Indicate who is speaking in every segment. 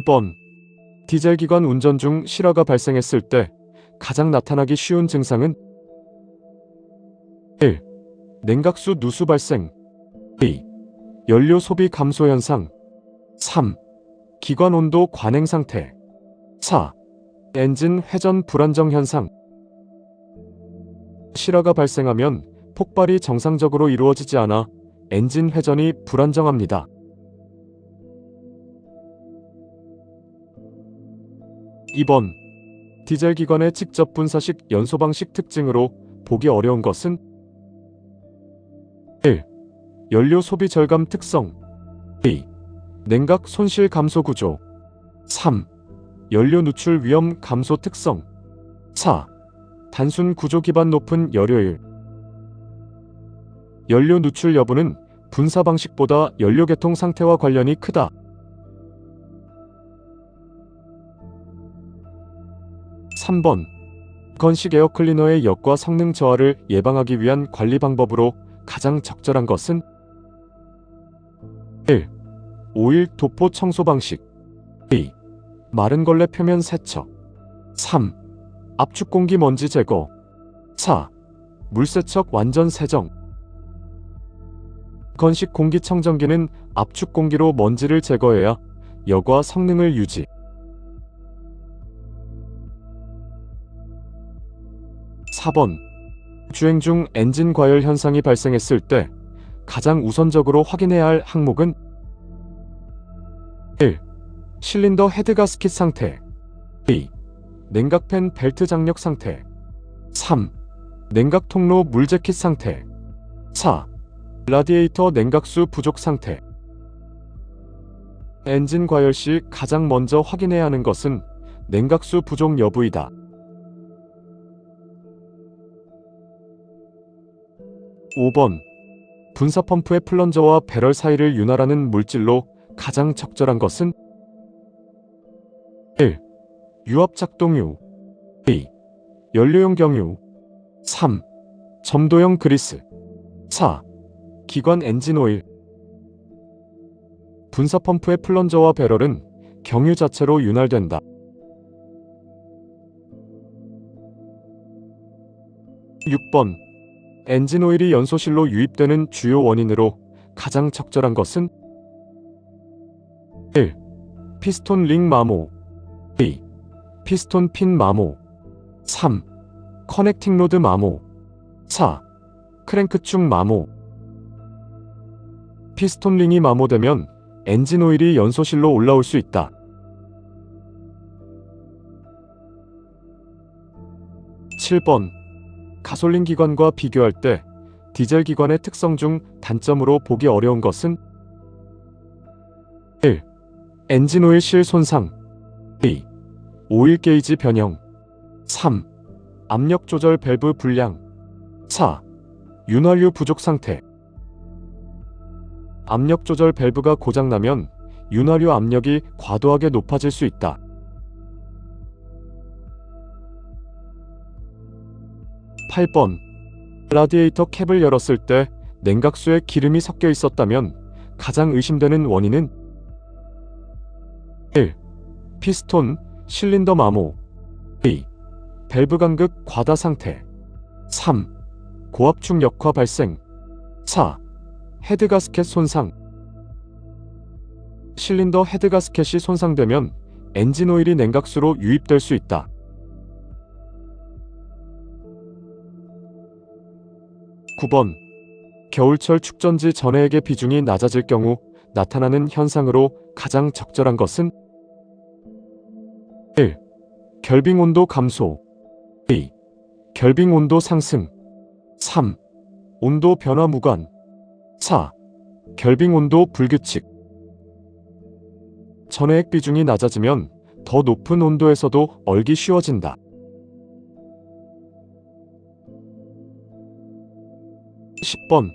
Speaker 1: 1번. 디젤 기관 운전 중 실화가 발생했을 때 가장 나타나기 쉬운 증상은 1. 냉각수 누수 발생. 2. 연료 소비 감소 현상. 3. 기관 온도 관행 상태. 4. 엔진 회전 불안정 현상. 실화가 발생하면 폭발이 정상적으로 이루어지지 않아 엔진 회전이 불안정합니다. 2번. 디젤 기관의 직접 분사식 연소 방식 특징으로 보기 어려운 것은 1. 연료 소비 절감 특성. 2. 냉각 손실 감소 구조. 3. 연료 누출 위험 감소 특성. 4. 단순 구조 기반 높은 열효율. 연료 누출 여부는 분사 방식보다 연료 개통 상태와 관련이 크다. 3번. 건식 에어클리너의 역과 성능 저하를 예방하기 위한 관리 방법으로 가장 적절한 것은 1. 오일 도포 청소 방식. 2. 마른 걸레 표면 세척. 3. 압축 공기 먼지 제거. 4. 물세척 완전 세정. 건식 공기청정기는 압축 공기로 먼지를 제거해야 여과 성능을 유지. 4번. 주행 중 엔진 과열 현상이 발생했을 때 가장 우선적으로 확인해야 할 항목은 1. 실린더 헤드 가스킷 상태. 2. 냉각팬 벨트 장력 상태. 3. 냉각 통로 물 재킷 상태. 4. 라디에이터 냉각수 부족 상태. 엔진 과열 시 가장 먼저 확인해야 하는 것은 냉각수 부족 여부이다. 5번. 분사 펌프의 플런저와 배럴 사이를 윤활하는 물질로 가장 적절한 것은 1. 유압 작동유. 2. 연료용 경유. 3. 점도형 그리스. 4. 기관 엔진 오일. 분사 펌프의 플런저와 배럴은 경유 자체로 윤활된다. 6번. 엔진 오일이 연소실로 유입되는 주요 원인으로 가장 적절한 것은 1. 피스톤 링 마모. 2. 피스톤 핀 마모. 3. 커넥팅 로드 마모. 4. 크랭크축 마모. 피스톤 링이 마모되면 엔진 오일이 연소실로 올라올 수 있다. 7번. 가솔린 기관과 비교할 때 디젤 기관의 특성 중 단점으로 보기 어려운 것은 1. 엔진 오일 실 손상. 2. 오일 게이지 변형. 3. 압력 조절 밸브 불량. 4. 윤활유 부족 상태. 압력 조절 밸브가 고장나면 윤활유 압력이 과도하게 높아질 수 있다. 8번. 라디에이터 캡을 열었을 때 냉각수에 기름이 섞여 있었다면 가장 의심되는 원인은 1. 피스톤, 실린더 마모. 2. 밸브 간극 과다 상태. 3. 고압축 역화 발생. 4. 헤드 가스켓 손상. 실린더 헤드 가스켓이 손상되면 엔진 오일이 냉각수로 유입될 수 있다. 9번. 겨울철 축전지 전해액의 비중이 낮아질 경우 나타나는 현상으로 가장 적절한 것은 1. 결빙 온도 감소. 2. 결빙 온도 상승. 3. 온도 변화 무관. 4. 결빙 온도 불규칙. 전해액 비중이 낮아지면 더 높은 온도에서도 얼기 쉬워진다. 10번.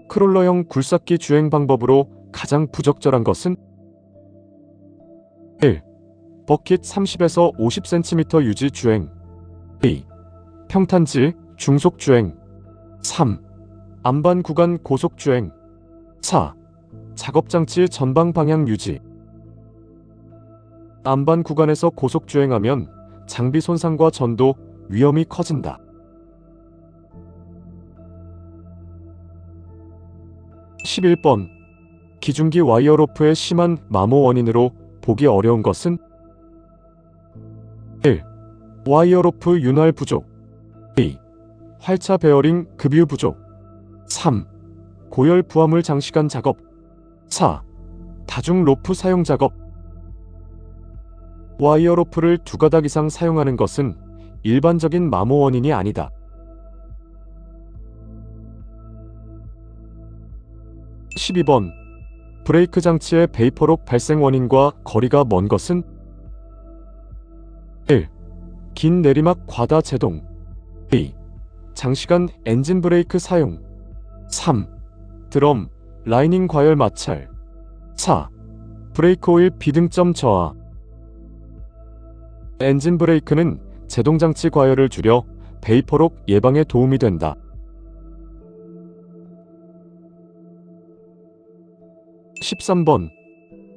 Speaker 1: 크롤러형 굴삭기 주행 방법으로 가장 부적절한 것은 1. 버킷 30에서 50cm 유지 주행. 2. 평탄지 중속 주행. 3. 안반 구간 고속 주행. 4. 작업장치 전방 방향 유지. 안반 구간에서 고속 주행하면 장비 손상과 전도 위험이 커진다. 11번. 기중기 와이어로프의 심한 마모 원인으로 보기 어려운 것은? 1. 와이어로프 윤활 부족. 2. 활차 베어링 급유 부족. 3. 고열 부하물 장시간 작업. 4. 다중 로프 사용 작업. 와이어로프를 2가닥 이상 사용하는 것은 일반적인 마모 원인이 아니다. 12번. 브레이크 장치의 베이퍼록 발생 원인과 거리가 먼 것은? 1. 긴 내리막 과다 제동. 2. 장시간 엔진 브레이크 사용. 3. 드럼, 라이닝 과열 마찰. 4. 브레이크 오일 비등점 저하. 엔진 브레이크는 제동장치 과열을 줄여 베이퍼록 예방에 도움이 된다. 13번.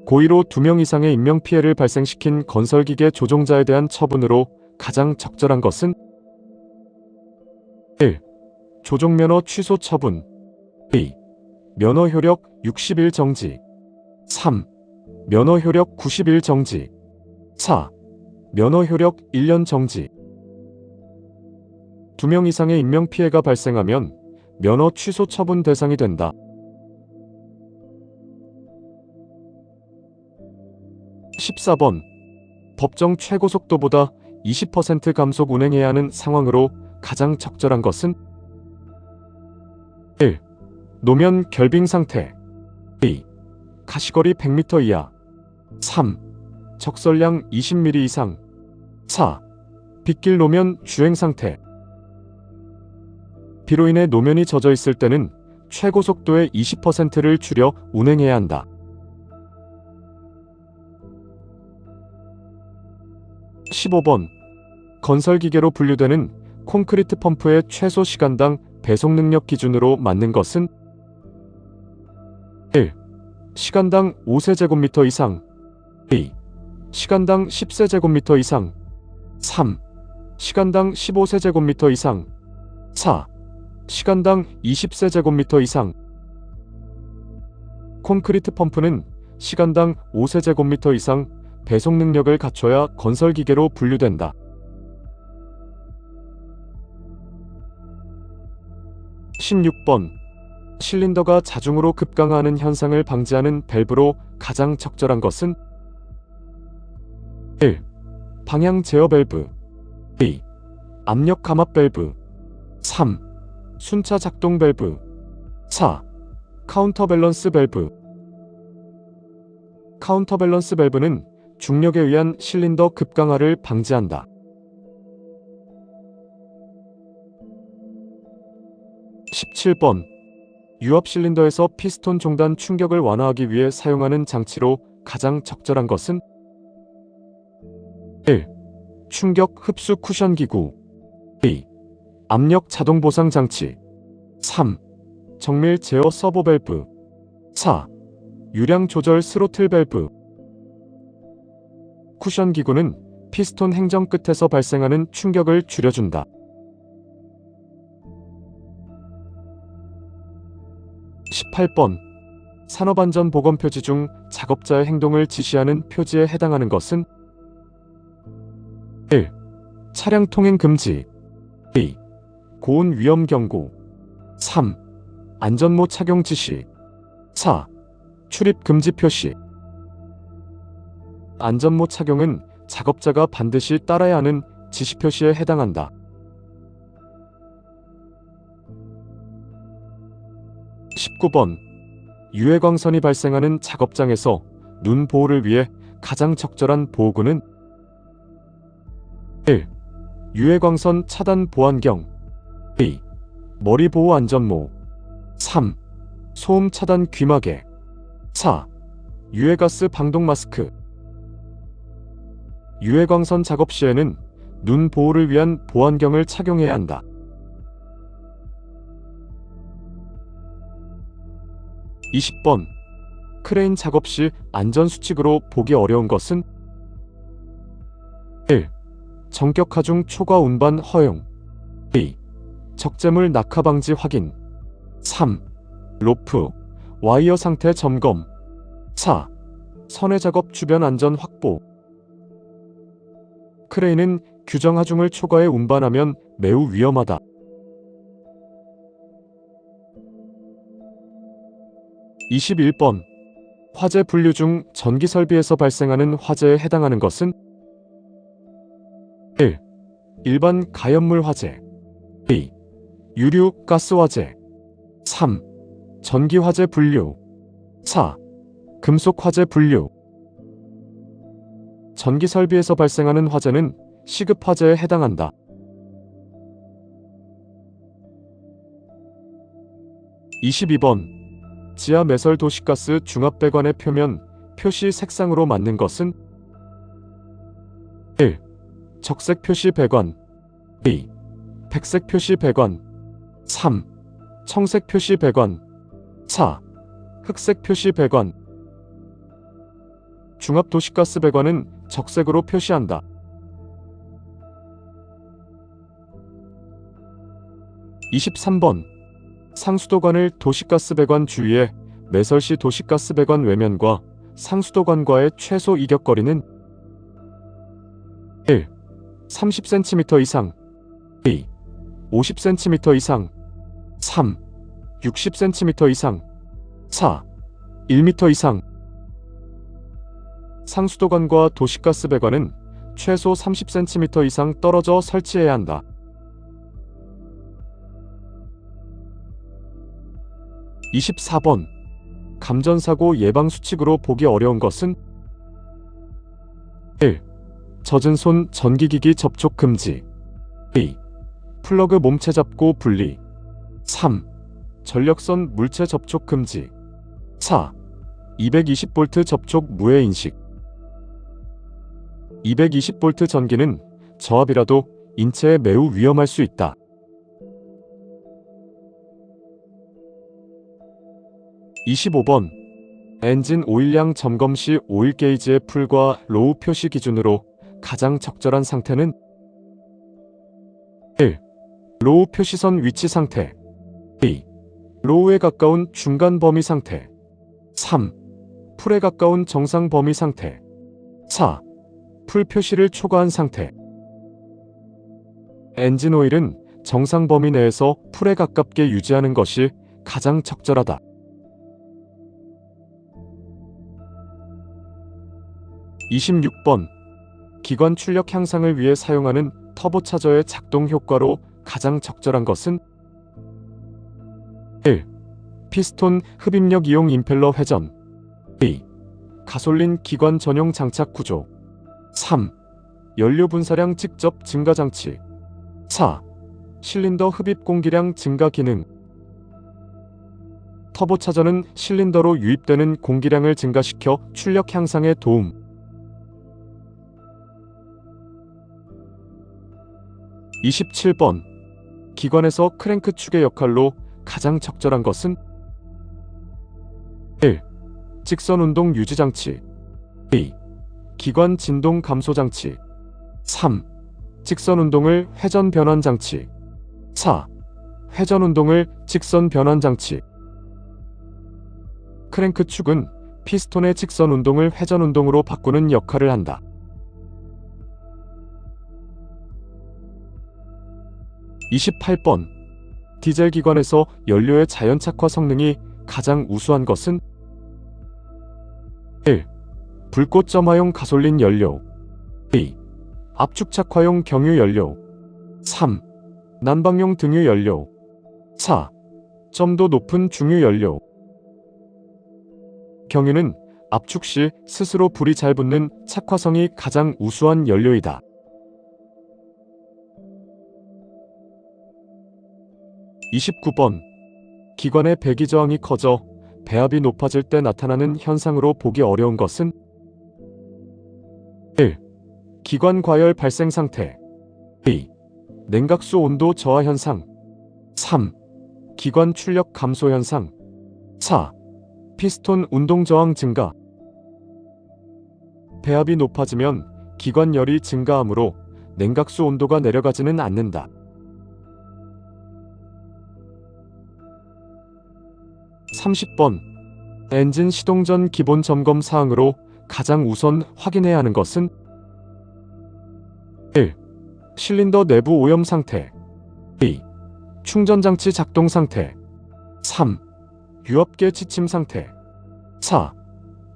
Speaker 1: 고의로 2명 이상의 인명피해를 발생시킨 건설기계 조종자에 대한 처분으로 가장 적절한 것은? 1. 조종면허 취소 처분. 2. 면허 효력 60일 정지. 3. 면허 효력 90일 정지. 4. 면허 효력 1년 정지. 2명 이상의 인명피해가 발생하면 면허 취소 처분 대상이 된다. 14번. 법정 최고속도보다 20% 감속 운행해야 하는 상황으로 가장 적절한 것은? 1. 노면 결빙 상태. 2. 가시거리 100m 이하. 3. 적설량 20mm 이상. 4. 빗길 노면 주행 상태. 비로 인해 노면이 젖어 있을 때는 최고속도의 20%를 줄여 운행해야 한다. 15번. 건설기계로 분류되는 콘크리트 펌프의 최소 시간당 배속 능력 기준으로 맞는 것은? 1. 시간당 5세제곱미터 이상. 2. 시간당 10세제곱미터 이상. 3. 시간당 15세제곱미터 이상. 4. 시간당 20세제곱미터 이상. 콘크리트 펌프는 시간당 5세제곱미터 이상 배속 능력을 갖춰야 건설기계로 분류된다. 16번. 실린더가 자중으로 급강하하는 현상을 방지하는 밸브로 가장 적절한 것은? 1. 방향 제어 밸브. 2. 압력 감압 밸브. 3. 순차 작동 밸브. 4. 카운터 밸런스 밸브. 카운터 밸런스 밸브는 중력에 의한 실린더 급강하를 방지한다. 17번. 유압 실린더에서 피스톤 종단 충격을 완화하기 위해 사용하는 장치로 가장 적절한 것은? 1. 충격 흡수 쿠션 기구. 2. 압력 자동 보상 장치. 3. 정밀 제어 서버 밸브. 4. 유량 조절 스로틀 밸브. 쿠션 기구는 피스톤 행정 끝에서 발생하는 충격을 줄여준다. 18번. 산업안전보건표지 중 작업자의 행동을 지시하는 표지에 해당하는 것은? 1. 차량 통행 금지. 2. 고온 위험 경고. 3. 안전모 착용 지시. 4. 출입 금지 표시. 안전모 착용은 작업자가 반드시 따라야 하는 지시 표시에 해당한다. 19번. 유해광선이 발생하는 작업장에서 눈 보호를 위해 가장 적절한 보호구는? 1. 유해광선 차단 보안경. 2. 머리 보호 안전모. 3. 소음 차단 귀마개. 4. 유해가스 방독 마스크. 유해광선 작업 시에는 눈 보호를 위한 보안경을 착용해야 한다. 20번. 크레인 작업 시 안전수칙으로 보기 어려운 것은? 1. 정격 하중 초과 운반 허용. 2. 적재물 낙하 방지 확인. 3. 로프, 와이어 상태 점검. 4. 선해 작업 주변 안전 확보. 크레인은 규정 하중을 초과해 운반하면 매우 위험하다. 21번. 화재 분류 중 전기 설비에서 발생하는 화재에 해당하는 것은? 1. 일반 가연물 화재. 2. 유류 가스 화재. 3. 전기 화재 분류. 4. 금속 화재 분류. 전기 설비에서 발생하는 화재는 시급 화재에 해당한다. 22번. 지하 매설 도시가스 중압 배관의 표면 표시 색상으로 맞는 것은? 1. 적색 표시 배관. 2. 백색 표시 배관. 3. 청색 표시 배관. 4. 흑색 표시 배관. 중압 도시가스 배관은 적색으로 표시한다. 23번. 상수도관을 도시가스 배관 주위에 매설 시 도시가스 배관 외면과 상수도관과의 최소 이격거리는? 1. 30cm 이상. 2. 50cm 이상. 3. 60cm 이상. 4. 1m 이상. 상수도관과 도시가스 배관은 최소 30cm 이상 떨어져 설치해야 한다. 24번. 감전사고 예방수칙으로 보기 어려운 것은? 1. 젖은 손 전기기기 접촉 금지. 2. 플러그 몸체 잡고 분리. 3. 전력선 물체 접촉 금지. 4. 220V 접촉 무해 인식. 220V 전기는 저압이라도 인체에 매우 위험할 수 있다. 25번. 엔진 오일량 점검 시 오일 게이지의 풀과 로우 표시 기준으로 가장 적절한 상태는? 1. 로우 표시선 위치 상태. 2. 로우에 가까운 중간 범위 상태. 3. 풀에 가까운 정상 범위 상태. 4. 풀 표시를 초과한 상태. 엔진 오일은 정상 범위 내에서 풀에 가깝게 유지하는 것이 가장 적절하다. 26번. 기관 출력 향상을 위해 사용하는 터보차저의 작동 효과로 가장 적절한 것은? 1. 피스톤 흡입력 이용 임펠러 회전. 2. 가솔린 기관 전용 장착 구조. 3. 연료 분사량 직접 증가 장치. 4. 실린더 흡입 공기량 증가 기능. 터보차저는 실린더로 유입되는 공기량을 증가시켜 출력 향상에 도움. 27번. 기관에서 크랭크 축의 역할로 가장 적절한 것은? 1. 직선 운동 유지 장치. 2. 기관 진동 감소 장치. 3. 직선 운동을 회전 변환 장치. 4. 회전 운동을 직선 변환 장치. 크랭크 축은 피스톤의 직선 운동을 회전 운동으로 바꾸는 역할을 한다. 28번. 디젤 기관에서 연료의 자연착화 성능이 가장 우수한 것은? 1. 불꽃점화용 가솔린 연료. 2. 압축착화용 경유 연료. 3. 난방용 등유 연료. 4. 점도 높은 중유 연료. 경유는 압축 시 스스로 불이 잘 붙는 착화성이 가장 우수한 연료이다. 29번. 기관의 배기 저항이 커져 배압이 높아질 때 나타나는 현상으로 보기 어려운 것은? 1. 기관 과열 발생 상태. 2. 냉각수 온도 저하 현상. 3. 기관 출력 감소 현상. 4. 피스톤 운동 저항 증가. 배압이 높아지면 기관열이 증가하므로 냉각수 온도가 내려가지는 않는다. 30번. 엔진 시동 전 기본 점검 사항으로 가장 우선 확인해야 하는 것은 1. 실린더 내부 오염 상태. 2. 충전장치 작동 상태. 3. 유압계 지침 상태. 4.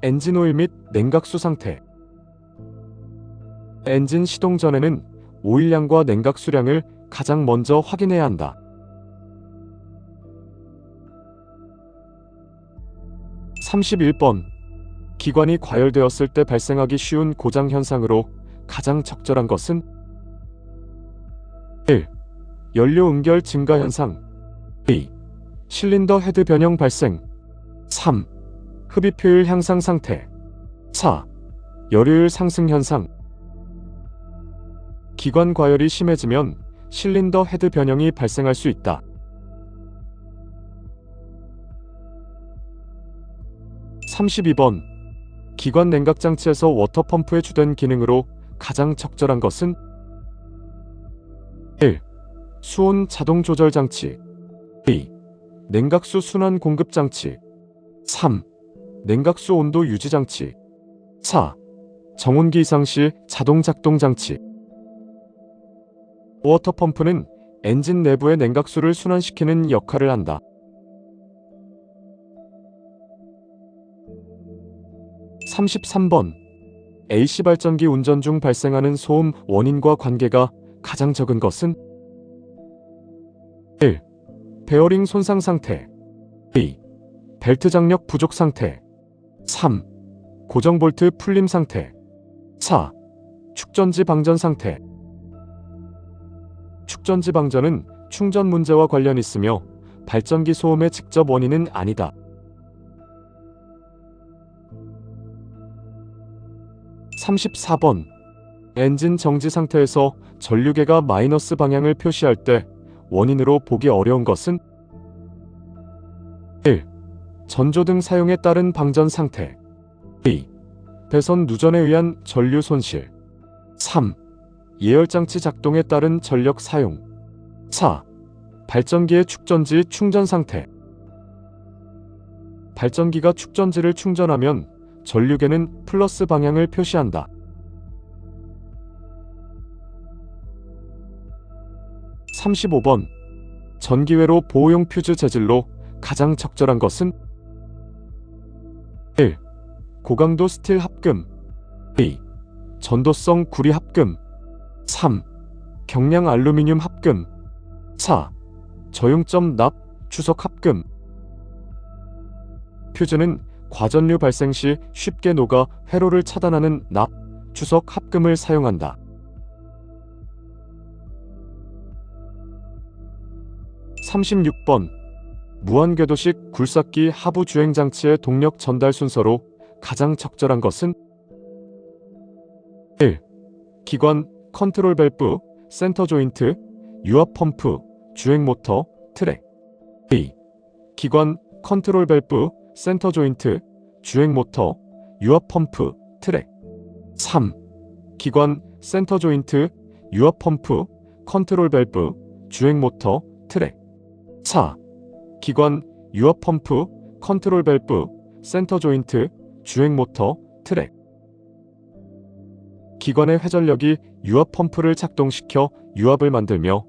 Speaker 1: 엔진 오일 및 냉각수 상태. 엔진 시동 전에는 오일량과 냉각수량을 가장 먼저 확인해야 한다. 31번. 기관이 과열되었을 때 발생하기 쉬운 고장 현상으로 가장 적절한 것은 1. 연료 응결 증가 현상. 2. 실린더 헤드 변형 발생. 3. 흡입 효율 향상 상태. 4. 열효율 상승 현상. 기관 과열이 심해지면 실린더 헤드 변형이 발생할 수 있다. 32번. 기관 냉각장치에서 워터펌프의 주된 기능으로 가장 적절한 것은 1. 수온 자동 조절 장치. 2. 냉각수 순환 공급 장치. 3. 냉각수 온도 유지 장치. 4. 정온기 이상 시 자동 작동 장치. 워터펌프는 엔진 내부의 냉각수를 순환시키는 역할을 한다. 33번. AC 발전기 운전 중 발생하는 소음 원인과 관계가 가장 적은 것은 1. 베어링 손상 상태. 2. 벨트 장력 부족 상태. 3. 고정 볼트 풀림 상태. 4. 축전지 방전 상태. 축전지 방전은 충전 문제와 관련 있으며 발전기 소음의 직접 원인은 아니다. 34번. 엔진 정지 상태에서 전류계가 마이너스 방향을 표시할 때 원인으로 보기 어려운 것은 1. 전조등 사용에 따른 방전 상태. 2. 배선 누전에 의한 전류 손실. 3. 예열장치 작동에 따른 전력 사용. 4. 발전기의 축전지 충전 상태. 발전기가 축전지를 충전하면 전류계는 플러스 방향을 표시한다. 35번. 전기회로 보호용 퓨즈 재질로 가장 적절한 것은 1. 고강도 스틸 합금. 2. 전도성 구리 합금. 3. 경량 알루미늄 합금. 4. 저용점 납 추석 합금. 퓨즈는 과전류 발생 시 쉽게 녹아 회로를 차단하는 납 추석 합금을 사용한다. 36번. 무한궤도식 굴삭기 하부 주행장치의 동력 전달 순서로 가장 적절한 것은 1. 기관, 컨트롤 밸브, 센터 조인트, 유압 펌프, 주행 모터, 트랙. 2. 기관, 컨트롤 밸브, 센터 조인트, 주행 모터, 유압 펌프, 트랙. 3. 기관, 센터 조인트, 유압 펌프, 컨트롤 밸브, 주행 모터, 트랙. 4. 기관, 유압 펌프, 컨트롤 밸브, 센터 조인트, 주행 모터, 트랙. 기관의 회전력이 유압 펌프를 작동시켜 유압을 만들며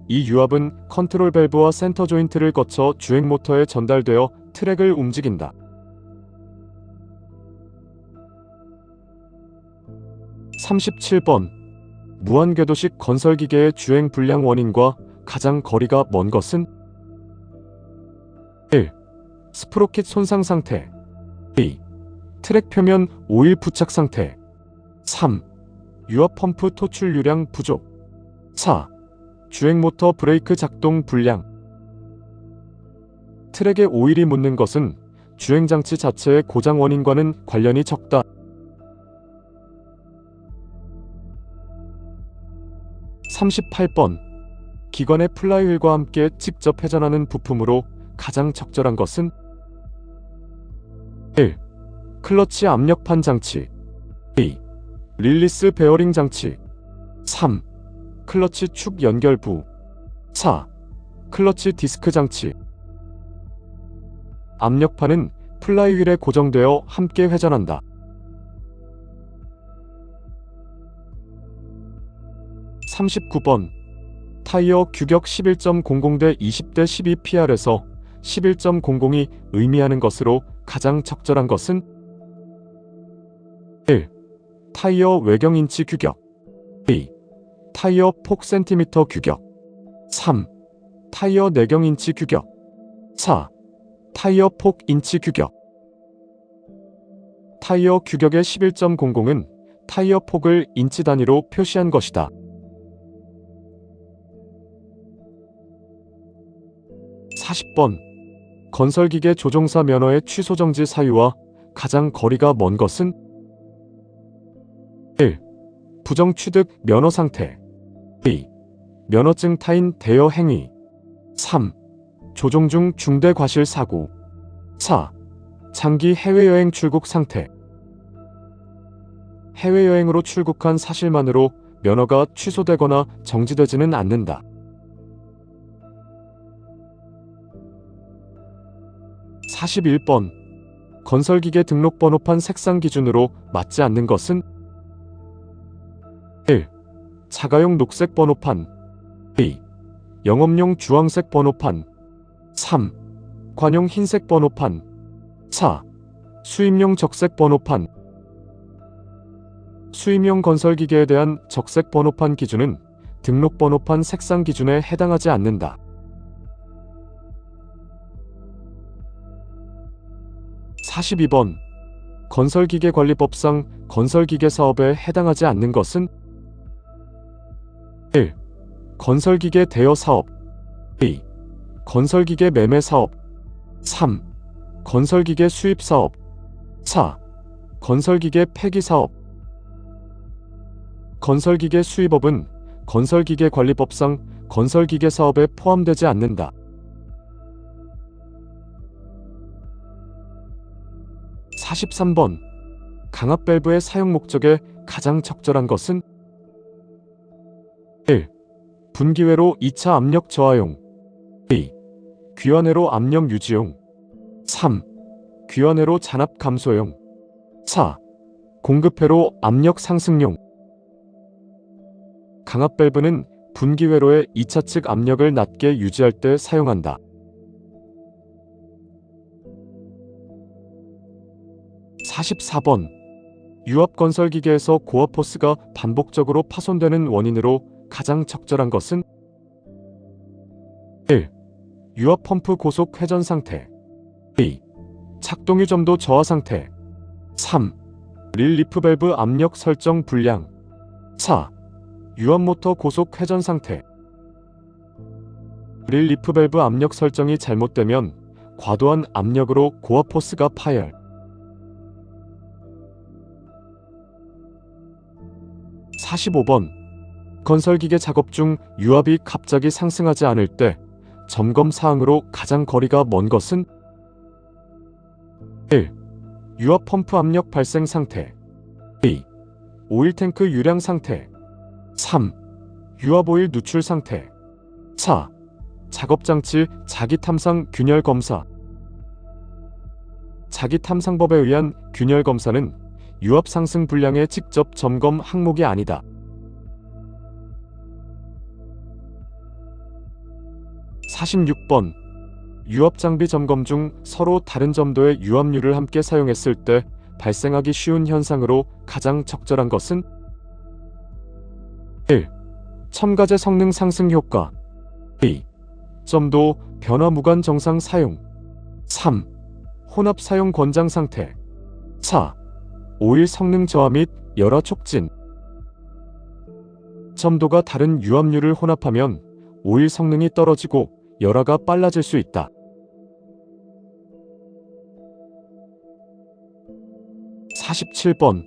Speaker 1: 이 유압은 컨트롤 밸브와 센터 조인트를 거쳐 주행 모터에 전달되어 트랙을 움직인다. 37번. 무한궤도식 건설기계의 주행 불량 원인과 가장 거리가 먼 것은 1. 스프로켓 손상 상태. 2. 트랙 표면 오일 부착 상태. 3. 유압 펌프 토출유량 부족. 4. 주행 모터 브레이크 작동 불량. 트랙에 오일이 묻는 것은 주행장치 자체의 고장 원인과는 관련이 적다. 38번. 기관의 플라이휠과 함께 직접 회전하는 부품으로 가장 적절한 것은 1. 클러치 압력판 장치. 2. 릴리스 베어링 장치. 3. 클러치 축 연결부. 4. 클러치 디스크 장치. 압력판은 플라이휠에 고정되어 함께 회전한다. 39번. 타이어 규격 11.00 대 20 대 12 PR에서 11.00이 의미하는 것으로 가장 적절한 것은 1. 타이어 외경 인치 규격. 2. 타이어 폭 센티미터 규격. 3. 타이어 내경 인치 규격. 4. 타이어 폭 인치 규격. 타이어 규격의 11.00은 타이어 폭을 인치 단위로 표시한 것이다. 40번. 건설기계 조종사 면허의 취소 정지 사유와 가장 거리가 먼 것은 1. 부정 취득 면허 상태. 2. 면허증 타인 대여 행위. 3. 조종 중 중대 과실 사고. 4. 장기 해외여행 출국 상태. 해외여행으로 출국한 사실만으로 면허가 취소되거나 정지되지는 않는다. 41번. 건설기계 등록번호판 색상 기준으로 맞지 않는 것은 1. 자가용 녹색 번호판. 2. 영업용 주황색 번호판. 3. 관용 흰색 번호판. 4. 수입용 적색 번호판. 수입용 건설기계에 대한 적색 번호판 기준은 등록번호판 색상 기준에 해당하지 않는다. 42번. 건설기계관리법상 건설기계 사업에 해당하지 않는 것은 1. 건설기계 대여 사업. 2. 건설기계 매매 사업. 3. 건설기계 수입 사업. 4. 건설기계 폐기 사업. 건설기계 수입업은 건설기계관리법상 건설기계 사업에 포함되지 않는다. 43번. 강압 밸브의 사용 목적에 가장 적절한 것은 1. 분기회로 2차 압력 저하용. 2. 귀환회로 압력 유지용. 3. 귀환회로 잔압 감소용. 4. 공급회로 압력 상승용. 강압 밸브는 분기회로의 2차 측 압력을 낮게 유지할 때 사용한다. 44번. 유압 건설기계에서 고압 호스가 반복적으로 파손되는 원인으로 가장 적절한 것은 1. 유압 펌프 고속 회전 상태. 2. 작동 유점도 저하 상태. 3. 릴 리프 밸브 압력 설정 불량. 4. 유압 모터 고속 회전 상태. 릴 리프 밸브 압력 설정이 잘못되면 과도한 압력으로 고압 호스가 파열. 45번. 건설기계 작업 중 유압이 갑자기 상승하지 않을 때 점검 사항으로 가장 거리가 먼 것은 1. 유압 펌프 압력 발생 상태. 2. 오일 탱크 유량 상태. 3. 유압 오일 누출 상태. 4. 작업장치 자기 탐상 균열 검사. 자기 탐상법에 의한 균열 검사는 유압 상승 불량의 직접 점검 항목이 아니다. 46번. 유압 장비 점검 중 서로 다른 점도의 유압류를 함께 사용했을 때 발생하기 쉬운 현상으로 가장 적절한 것은 1. 첨가제 성능 상승 효과. 2. 점도 변화 무관 정상 사용. 3. 혼합 사용 권장 상태. 4. 오일 성능 저하 및 열화 촉진. 점도가 다른 유압류를 혼합하면 오일 성능이 떨어지고 열화가 빨라질 수 있다. 47번.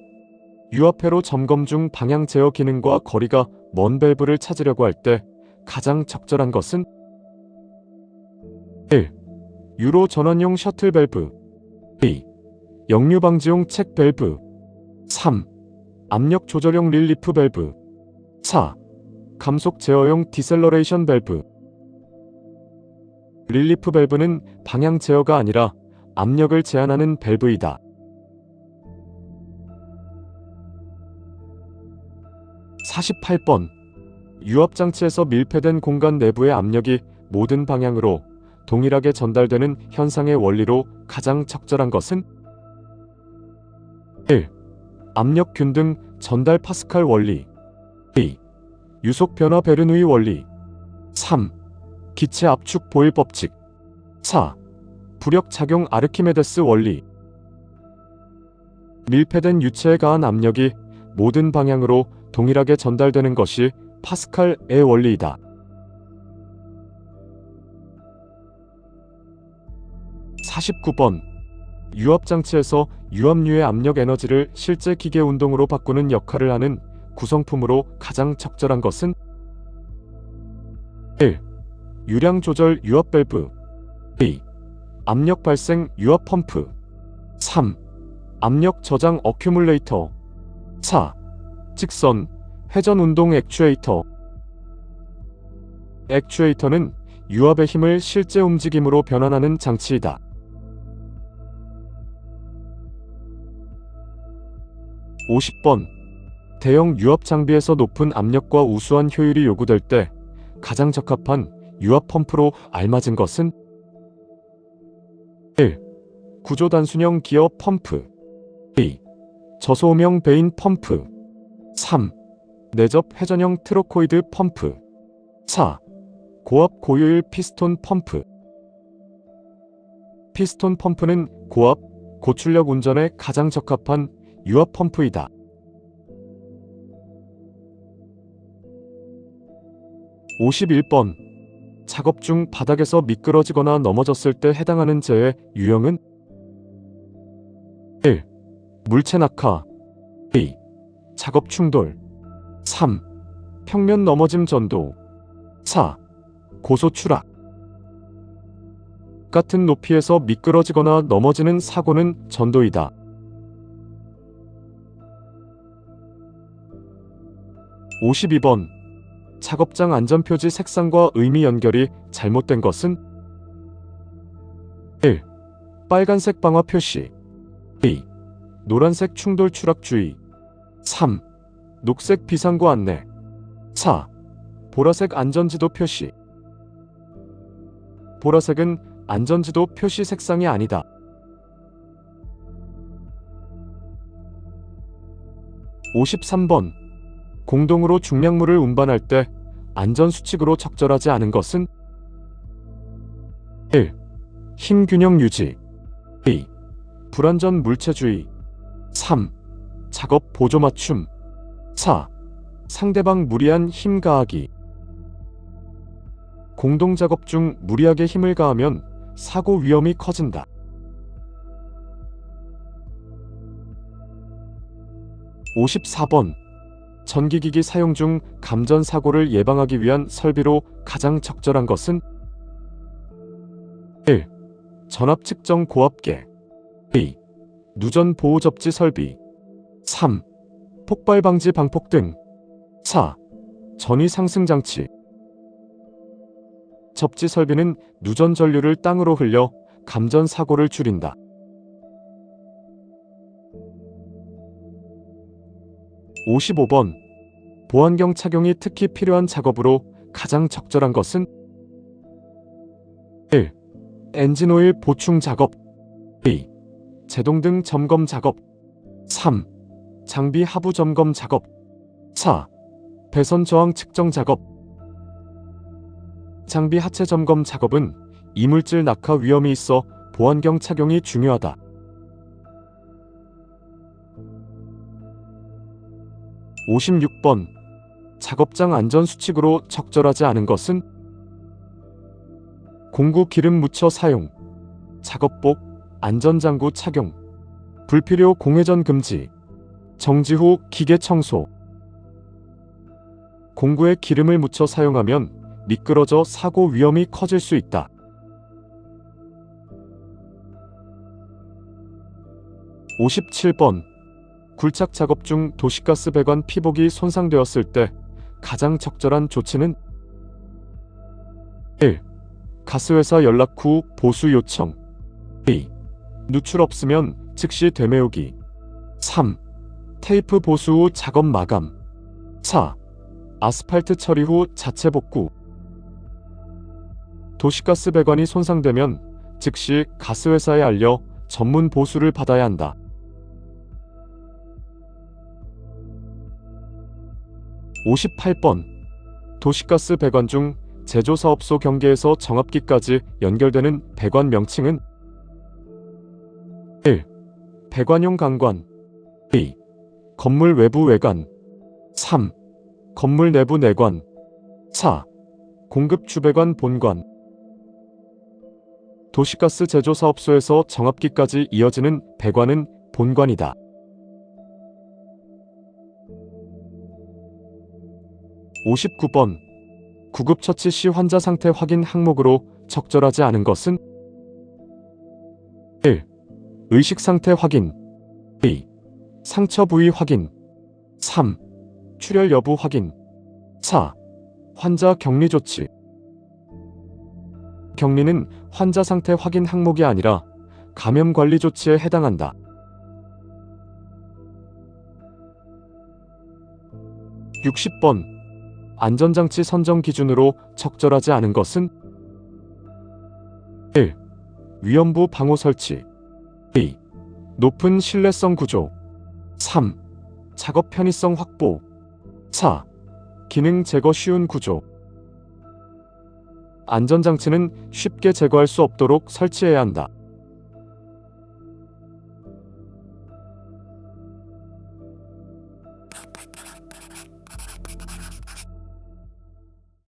Speaker 1: 유압회로 점검 중 방향 제어 기능과 거리가 먼 밸브를 찾으려고 할 때 가장 적절한 것은 1. 유로 전원용 셔틀 밸브. 2. 역류 방지용 책 밸브. 3. 압력 조절용 릴리프 밸브. 4. 감속 제어용 디셀러레이션 밸브. 릴리프 밸브는 방향 제어가 아니라 압력을 제한하는 밸브이다. 48번. 유압장치에서 밀폐된 공간 내부의 압력이 모든 방향으로 동일하게 전달되는 현상의 원리로 가장 적절한 것은? 1. 압력 균등 전달 파스칼 원리. 2. 유속 변화 베르누이 원리. 3. 기체 압축 보일 법칙. 4. 부력 작용 아르키메데스 원리. 밀폐된 유체에 가한 압력이 모든 방향으로 동일하게 전달되는 것이 파스칼의 원리이다. 49번. 유압장치에서 유압류의 압력 에너지를 실제 기계 운동으로 바꾸는 역할을 하는 구성품으로 가장 적절한 것은? 1. 유량 조절 유압 밸브. 2. 압력 발생 유압 펌프. 3. 압력 저장 어큐뮬레이터. 4. 직선 회전 운동 액추에이터. 액추에이터는 유압의 힘을 실제 움직임으로 변환하는 장치이다. 50번. 대형 유압 장비에서 높은 압력과 우수한 효율이 요구될 때 가장 적합한 유압 펌프로 알맞은 것은? 1. 구조 단순형 기어 펌프. 2. 저소음형 베인 펌프. 3. 내접 회전형 트로코이드 펌프. 4. 고압 고효율 피스톤 펌프. 피스톤 펌프는 고압, 고출력 운전에 가장 적합한 유압 펌프이다. 51번. 작업 중 바닥에서 미끄러지거나 넘어졌을 때 해당하는 재의 유형은? 1. 물체 낙하. 2. 작업 충돌. 3. 평면 넘어짐 전도. 4. 고소 추락. 같은 높이에서 미끄러지거나 넘어지는 사고는 전도이다. 52번. 작업장 안전표지 색상과 의미 연결이 잘못된 것은? 1. 빨간색 방화 표시. 2. 노란색 충돌 추락 주의. 3. 녹색 비상구 안내. 4. 보라색 안전지도 표시. 보라색은 안전지도 표시 색상이 아니다. 53번. 공동으로 중량물을 운반할 때 안전수칙으로 적절하지 않은 것은? 1. 힘 균형 유지. 2. 불안전 물체주의. 3. 작업 보조 맞춤. 4. 상대방 무리한 힘 가하기. 공동 작업 중 무리하게 힘을 가하면 사고 위험이 커진다. 54번. 전기기기 사용 중 감전 사고를 예방하기 위한 설비로 가장 적절한 것은? 1. 전압 측정 고압계. 2. 누전 보호 접지 설비. 3. 폭발 방지 방폭 등. 4. 전위 상승 장치. 접지 설비는 누전 전류를 땅으로 흘려 감전 사고를 줄인다. 55번. 보안경 착용이 특히 필요한 작업으로 가장 적절한 것은? 1. 엔진오일 보충 작업. 2. 제동등 점검 작업. 3. 장비 하부 점검 작업. 4. 배선 저항 측정 작업. 장비 하체 점검 작업은 이물질 낙하 위험이 있어 보안경 착용이 중요하다. 56번. 작업장 안전수칙으로 적절하지 않은 것은? 공구 기름 묻혀 사용. 작업복, 안전장구 착용. 불필요 공회전 금지. 정지 후 기계 청소. 공구에 기름을 묻혀 사용하면 미끄러져 사고 위험이 커질 수 있다. 57번. 굴착 작업 중 도시가스 배관 피복이 손상되었을 때 가장 적절한 조치는 1. 가스회사 연락 후 보수 요청. 2. 누출 없으면 즉시 되메우기. 3. 테이프 보수 후 작업 마감. 4. 아스팔트 처리 후 자체 복구. 도시가스 배관이 손상되면 즉시 가스회사에 알려 전문 보수를 받아야 한다. 58번. 도시가스 배관 중 제조사업소 경계에서 정압기까지 연결되는 배관 명칭은 1. 배관용 강관. 2. 건물 외부 외관. 3. 건물 내부 내관. 4. 공급 주배관 본관. 도시가스 제조사업소에서 정압기까지 이어지는 배관은 본관이다. 59번. 구급처치 시 환자 상태 확인 항목으로 적절하지 않은 것은 1. 의식 상태 확인. 2. 상처 부위 확인. 3. 출혈 여부 확인. 4. 환자 격리 조치. 격리는 환자 상태 확인 항목이 아니라 감염 관리 조치에 해당한다. 60번. 안전장치 선정 기준으로 적절하지 않은 것은 1. 위험부 방호 설치. 2. 높은 신뢰성 구조. 3. 작업 편의성 확보. 4. 기능 제거 쉬운 구조. 안전장치는 쉽게 제거할 수 없도록 설치해야 한다.